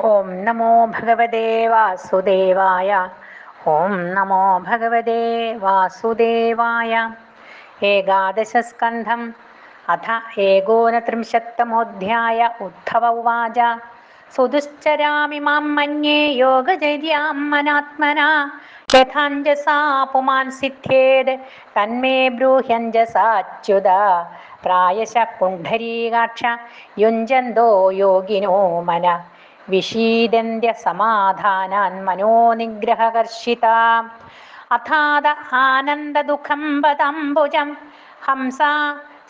ഓം നമോ ഭഗവതേ വാസുദേവായ. ഓം നമോ ഭഗവതേ വാസുദേവായ. ഏകാദശസ്കന്ധം അഥ ഏകോനത്രിംശത്തമോऽധ്യായ. ഉദ്ധവ ഉവാച. സുദുശ്ചരാമി മാം മന്യേ യോഗചര്യാം മനാത്മനാ. യഥാഞ്ജസാ പുമാൻ സിദ്ധ്യേത് തന്മേ ബ്രൂഹ്യഞ്ജസാച്യുത. പ്രായശഃ പുണ്ഡരീകാക്ഷ യുഞ്ജന്തോ യോഗിനോ മന. വിഷീദന്ത്യ സമാധാനാൻ മനോനിഗ്രഹകർഷിതാ. അഥാത ആനന്ദദുഃഖം പദംബുജം ഹംസ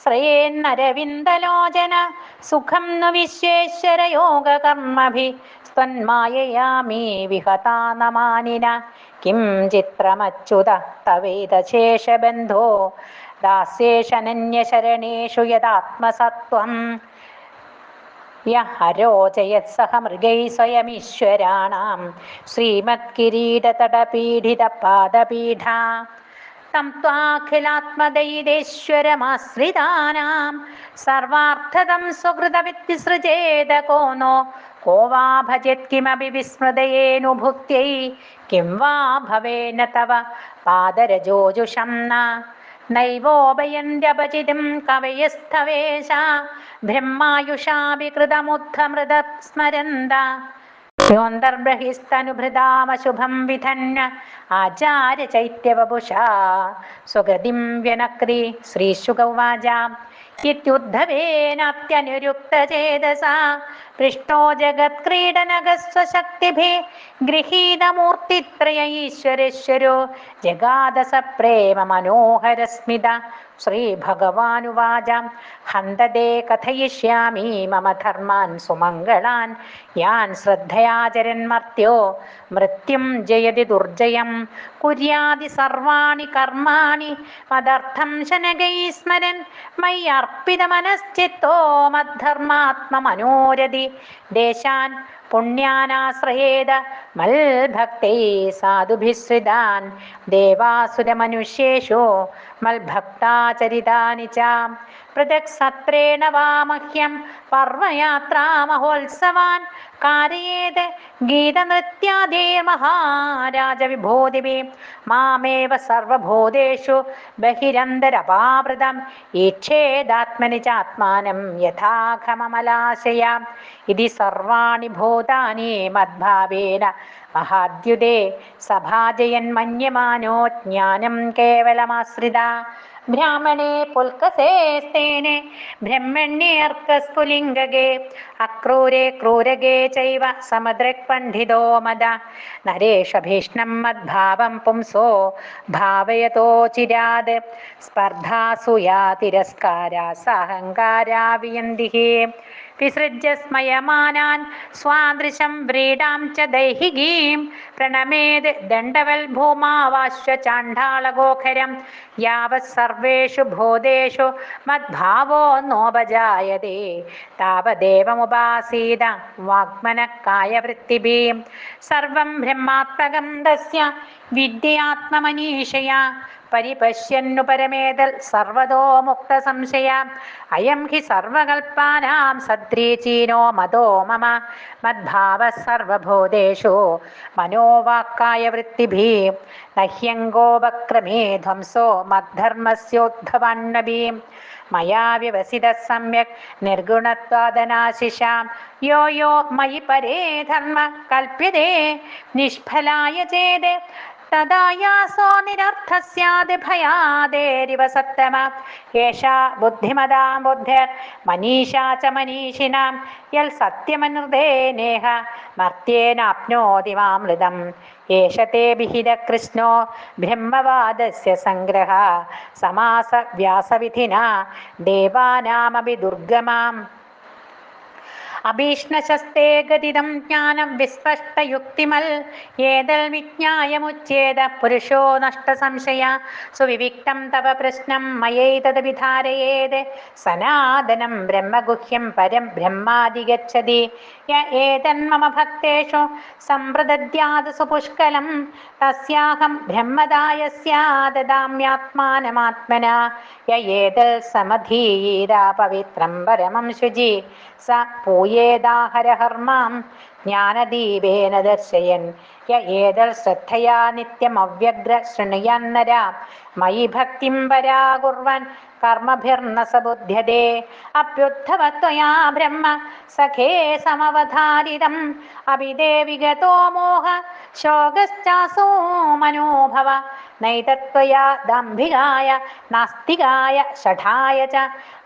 ശ്രയേന്നരവിന്ദലോചന. സുഖം ന വിശ്വേശ്വര യോഗകർമ്മഭി സ്ത്വന്മായയാമീ വിഹതാ നമാനിന. കിം ചിത്രമച്യുത തവേദശേഷബന്ധോ ദാസ്യേഷനന്യശരണേഷു യദാത്മസത്വം. യഃ അരോചയത് സഹ മൃഗൈഃ സ്വയമീശ്വരാണാം ശ്രീമത്കിരീടതടപീഠിതപാദപീഠാ. തം ത്വാഖിലാത്മദയിതേശ്വരമാശ്രിതാനാം സർവാർത്ഥദം സുഹൃതവിദ്വിസൃജേത കോ നോ. കോ വാ ഭജേത് കിമപി വിസ്മൃതയേനുഭുക്ത്यै. കിം വാ ഭവേന തവ പാദരജോജുഷം ന. നൈവോപയന്ത്യപചിതിം കവയസ്ഥവേശ. ബ്രഹ്മായുഷാപി കൃതമുദ്ധമൃത സ്മരന്ത. യോന്തർബഹിസ്തനുഭൃതാമശുഭം വിധന്യ ആചാര്യ ചൈത്യവപുഷാ സ്വഗതിം വ്യനക്രി. ശ്രീശുക ഉവാച. ഇത്യുദ്ധവേനാത്യനുരുക്തചേതസാ പൃഷ്ടോ ജഗത്ക്രീഡനകസ്വശക്തിഭിः ഗൃഹീതമൂർത്തിത്രയ ഈശ്വരേശ്വരോ ജഗാദ സപ്രേമ മനോഹരസ്മിത. ശ്രീഭഗവാനുവാച. ഹന്തദേ കഥയിഷ്യാമി മമ ധർമാൻ സുമംഗളാൻ. യാൻ ശ്രദ്ധയാചരന്മർത്യോ മൃത്യും ജയതി ദുർജയം. കുര്യാതി സർവാണി കർമാണി മദർത്ഥം ശനകൈഃ സ്മരൻ. മയ്യർപ്പിതമനശ്ചിത്തോ മദ്ധർമാത്മമനോരഥി. ദേശാൻ പുണ്യാനാശ്രയേത മൽഭക്തൈഃ സാധുഭിശ്രിതാൻ. ദേവാസുരമനുഷ്യേഷു മൽഭക്താചരിതാനി ച. പൃഥക് സത്രേണ വാ മഹ്യം പർവയാത്രാമഹോത്സവാൻ. കാരയേത് ഗീതനൃത്യാദിർമഹാരാജവിഭൂതിഭിः. മാമേവ സർവഭൂതേഷു ബഹിരന്തരപാവൃതം. ഈക്ഷേദാത്മനി ചാത്മാനം യഥാഘമമലാശയ. ഇതി സർവാണി ഭൂതാനി മദ്ഭാവേന മഹാദ്യുതേ. സഭാജയന്മന്യമാനോ ജ്ഞാനം കേവലമാശ്രിത. ബ്രാഹ്മണേ പുൽക്കസേസ്തേനെ ബ്രഹ്മണ്യേർക്കസ്ഫുലിംഗകേ. അക്രൂരേ ക്രൂരകേ ചൈവ സമദൃക് പണ്ഡിതോ മദ. നരേഷഭീഷ്ണം മദ്ഭാവം പുംസോ ഭാവയതോ ചിരാത്. സ്പർദ്ധാസൂയാ തിരസ്കാരാ സാഹങ്കാരാ വിയന്തിഃ. വിസൃജ്യ സ്മയമാനാൻ സ്വാദൃശം വ്രീഡാം ച ദൈഹികീം. പ്രണമേത് ദണ്ഡവൽ ഭൂമാവാശ്വ ചാണ്ഡാളഗോഖരം. യാവത് സർവേഷു ഭൂതേഷു മദ്ഭാവോ നോപജായതേ. താവദേവമുപാസീത വാഗ്മനഃ കായവൃത്തിഭിः. സർവം ബ്രഹ്മാത്മകം തസ്യ വിദ്യയാത്മമനീഷയാ. പരിപശ്യന്നു പരമേതൽ സർവതോ മുക്ത സംശയ. അയം ഹി സർവകൽപ്പാനാം സദ്രീചീനോ മതോ മമ. മദ്ഭാവഃ സർവഭൂതേഷു മനോവാക്കായവൃത്തിഭിः. നഹ്യങ്കോപക്രമേ ധ്വംസോ മദ്ധർമ്മസ്യോദ്ഭവാന്നപി. മയാ വ്യവസിതഃ സമ്യക് നിർഗുണത്വാദനാശിഷാം. യോ യോ മയി പരേ ധർമ്മ കൽപ്യതേ നിഷ്ഫലായ ചേത്. തദാ യാസോ നിരർത്ഥഃ സ്യാദ് ഭയാദേരിവ സത്തമ. ഏഷാ ബുദ്ധിമതാം ബുദ്ധിർ മനീഷാ ച മനീഷിനാം. യൽ സത്യമനൃതേ നേഹ മർത്യേനാപ്നോതി മാമൃതം. ഏഷ തേ വിഹിത കൃഷ്ണോ ബ്രഹ്മവാദസ്യ സംഗ്രഹ. സമാസ വ്യാസവിധിനാ ദേവാനാമപി ദുർഗമാം. അഭീഷ്ണശസ്തേ ഗതിദം ജ്ഞാനം വിസ്പഷ്ടയുക്തിമൽ. ഏതൽ വിജ്ഞായമുച്ഛേദ പുരുഷോ നഷ്ടസംശയ. സുവിവിക്തം തവ പ്രശ്നം മയൈതദഭിധാരയേത്. സനാതനം ബ്രഹ്മഗുഹ്യം പരം ബ്രഹ്മാധിഗച്ഛതി. യ ഏതന്മമ ഭക്തേഷു സമ്പ്രദദ്യാത് സുപുഷ്കലം. തസ്യാഹം ബ്രഹ്മദായസ്യാ ദദാമ്യാത്മാനമാത്മനാ. യ ഏതൽ സമധീരാ പവിത്രം പരമം ശുചി. സ പൂയ ത്വയേദാഹരഹർമാം ജ്ഞാനദീപേന ദർശയൻ യ ഏതൽ ശ്രദ്ധയാ നിത്യമവ്യഗ്ര ശൃണുയാന്നര മയി ഭക്തിം പരാകുർവൻ കർമ്മഭിർന സബുദ്ധ്യതേ അപ്യുദ്ധവത്വയാ ബ്രഹ്മ സഖേ സമവധാരിതം അഭിദേ വിഗതോ മോഹ ശോകശ്ചാസോ മനോഭവ നൈതത്വയാ ദാംഭികായ നാസ്തികായ ഷഠായ ച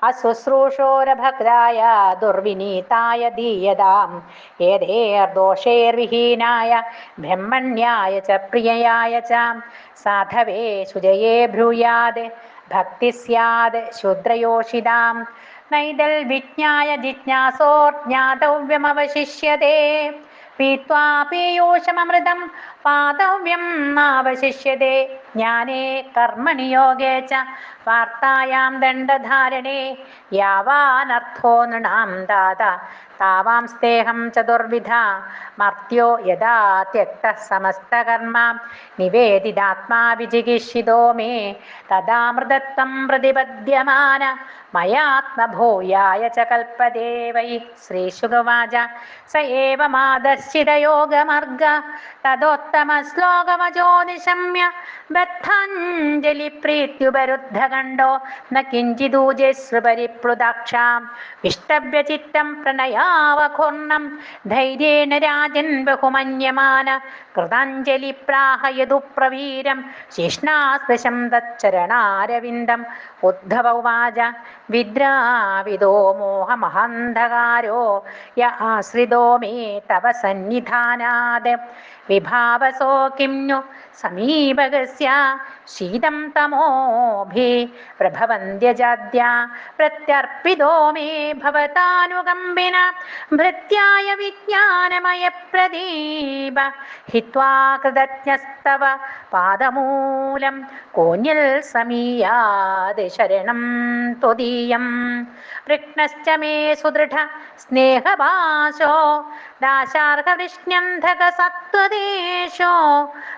അശുശ്രൂഷോരഭക്തായ ദുർവിനീതായ ദീയതാം ഏതേർദോഷൈർവിഹീനായ ബ്രഹ്മണ്യായ ച പ്രിയയായ ച സാധവേ ശുചയേ ബ്രൂയാത് ഭക്തി സ്യാത് ശൂദ്രയോഷിതാം നൈതൽ വിജ്ഞായ ജിജ്ഞാസോർജ്ഞാതവ്യമവശിഷ്യതേ പീത്വാ പീയൂഷമമൃതം പാതവ്യം നാവശിഷ്യതേ ജ്ഞാനേ കർമ്മണി യോഗേ ച വാർത്തായാം ദണ്ഡധാരണേ യാവാനർത്ഥോ നൃണാം ദാത താവാം സ്തേഹം ചതുർവിധ മർത്യോ യഥാ ത്യക്തഃ സമസ്തകർമ്മ നിവേദിതാത്മാ വിജിഗീഷിതോ മേ തദാമൃതത്വം പ്രതിപദ്യമാന മയാത്മഭൂയായ ച കൽപ്പതേ വൈ. ശ്രീശുകവാച സ ഏവമാദർശിതയോഗമർഗ തദോത്തമശ്ലോകമജോ നിശമ്യ ബദ്ധാഞ്ജലി പ്രീത്യുപരുദ്ധഖണ്ഡോ ന കിഞ്ചിദൂജേശ്വപരിപ്ലുതാക്ഷാം വിഷ്ടവ്യചിത്തം പ്രണയാവഘൂർണം ധൈര്യേണ രാജൻ ബഹുമന്യമാന കൃതാഞ്ജലി പ്രാഹയതു പ്രവീരം ശിഷ്ണാസ്പൃശം തച്ചരണാരവിന്ദം. ഉദ്ധവ ഉവാച വിദ്രാവിദോ മോഹമഹന്ധകാരോ യ ആശ്രിതോ മേ തവ സന്നിധാനാത് വിഭാവസോ കിം नु സമീപകസ്യ ശീതം തമോഭി പ്രഭവന്ത്യജാദ്യ പ്രത്യർപ്പിതോ മേ ഭവതാനുകമ്പിന ഭൃത്യായ വിജ്ഞാനമയ പ്രദീപ ഹിത്വാ കൃതജ്ഞസ്തവ പാദമൂലം കോന്യൽ സമീയാത് ശരണം ത്വദീയം. വൃഷ്ണശ്ച മേ സുദൃഢ സ്നേഹപാശോ ദാശാർഹവൃഷ്ണ്യന്ധക സത്വദേശോ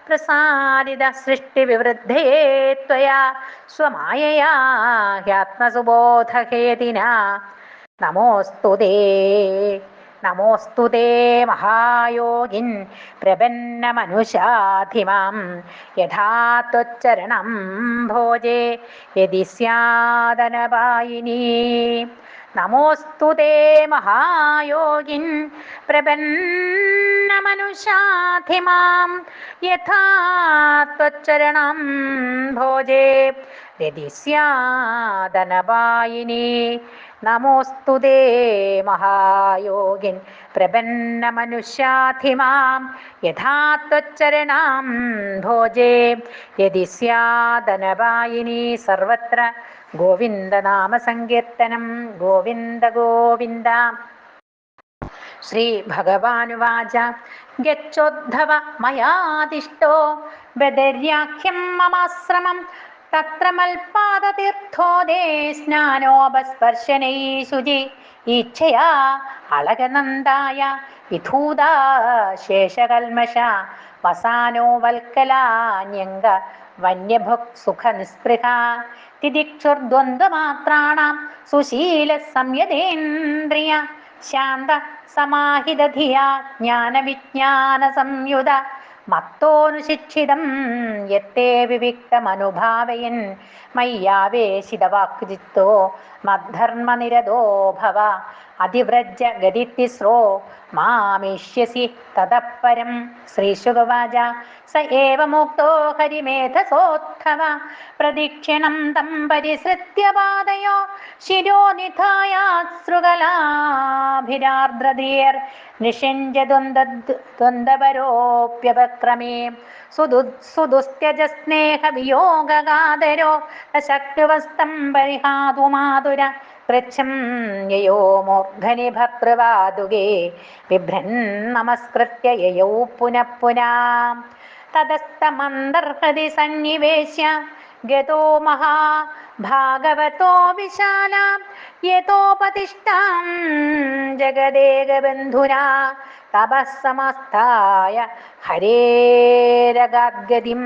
പ്രസാരിത സൃഷ്ടിവിവൃദ്ധേ ത്വയാ സ്വമായയാ ഹ്യാത്മസുബോധഹേതിന നമോസ്തുതേ. നമോസ്തുതേ മഹായോഗിൻ പ്രപന്നമനുഷാധിമാം യഥാ ത്വച്ചരണം ഭോജേ യദി സ്യാദനപായിനീ. നമോസ്തുതേ മഹായോഗിൻ പ്രപന്നമനുഷാധിമാം യഥാ ത്വച്ചരണം ഭോജേ യദി സ്യാദനപായിനീ. നമോസ്തുതേ മഹായോഗിൻ പ്രപന്നമനുഷ്യാധിമാം യഥാ ത്വച്ചരണം ഭോജേ യദി സ്യാദനപായിനീ. സർവത്ര ഗോവിന്ദനാമസങ്കീർത്തനം. ഗോവിന്ദ ഗോവിന്ദ. ശ്രീ ഭഗവാനുവാച ഗച്ഛോദ്ധവ മയാദിഷ്ടോ ബദര്യാഖ്യം മമാശ്രമം തത്ര മൽപാദതീർത്ഥോദേ സ്നാനോപസ്പർശനൈ ശുചി ഈച്ഛയാ അളകനന്ദായ വിധൂതാ ശേഷകൽമഷ വസാനോ വൽക്കലാന്യംഗ വന്യഭുക് സുഖനിസ്പൃഹ തിദിക്ഷുർദ്വന്ദ്വമാത്രാണാം സുശീല സംയതേന്ദ്രിയ ശാന്ത സമാഹിതധിയാ ജ്ഞാനവിജ്ഞാന സംയുത മത്തോനുശിക്ഷിതം യത്തേ വിവിക്തമനുഭാവയൻ മയ്യാവേശിതവാക്ചിത്തോ മദ്ധർമ്മനിരതോ ഭവ അതിവ്രജ ഗതിത്തിസ്രോ മാമേഷ്യസി തതഃപരം. ശ്രീശുകവാച സ ഏവ മുക്തോ ഹരിമേധസോത്ഥവ പ്രദക്ഷിണം തം പരിസൃത്യ പാദയോ ശിരോ നിധായാശ്രുകലാഭിരാർദ്രധീർ നിഷിഞ്ജദ്വന്ദ്വപരോപ്യപക്രമേ സുദുസ്ത്യജസ്നേഹവിയോഗഗാദരോ ശക്നുവസ്തം പരിഹാതുമാതുര കൃച്ഛം യയോ മൂർധനി ഭർതൃവാതുകേ ബിഭ്രൻ നമസ്കൃത്യ യയൗ പുനഃ പുനഃ. തതസ്തമന്തർഹൃദി സന്നിവേശ്യ ഗതോ മഹാഭാഗവതോ വിശാല യതോപതിഷ്ഠാം ജഗദേകബന്ധുനാ തപഃ സമസ്ഥായ ഹരേരഗാദ്ഗതിം.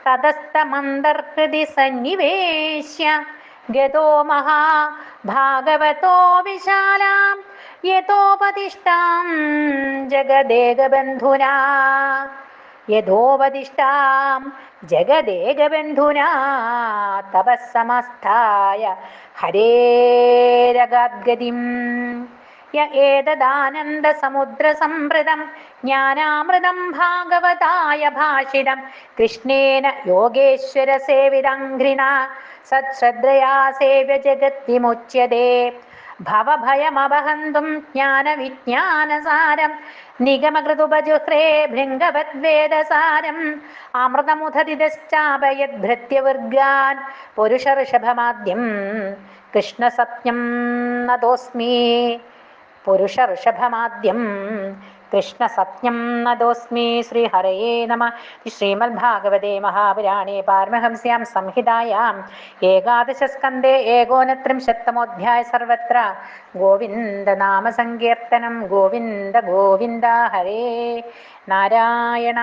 തതസ്തമന്തർഹൃദി സന്നിവേശ്യ ഗതോ മഹാഭാഗവതോ വിശാല യഥോപതിഷ്ഠാം ജഗദേകബന്ധുനാ യഥോപതിഷ്ഠാം ജഗദേകബന്ധുനാ തപസ്സമസ്ഥായ ഹരേരഗാദ്ഗതിം യ ഏതദാനന്ദസമുദ്രസംഭൃതം ജ്ഞാനാമൃതം ഭാഗവതായ ഭാഷിതം കൃഷ്ണേന യോഗേശ്വരസേവിതംഘ്രിണാ സശ്രദ്ധയാ സേവ്യ ജഗദ്വിമുച്യതേ ഭവഭയമപഹന്തും ജ്ഞാനവിജ്ഞാനസാരം നിഗമകൃതുപജുഹ്രേ ഭൃംഗവദ്വേദസാരം അമൃതമുദതിതശ്ചാപയദ്ഭൃത്യവർഗാൻ പുരുഷഋഷഭമാദ്യം കൃഷ്ണസത്യം നതോസ്മി പുരുഷഋഷഭമാദ്യം കൃഷ്ണസത്യം നതോസ്മി. ശ്രീഹരയേ നമ. ശ്രീമദ്ഭാഗവതേ മഹാപുരാണേ പാരമഹംസ്യാം സംഹിതായാം ഏകാദശസ്കന്ധേ ഏകോനത്രിംശത്തമോऽധ്യായ സർവത്ര ഗോവിന്ദനാമസങ്കീർത്തനം. ഗോവിന്ദ ഗോവിന്ദ. ഹരേ നാരായണ.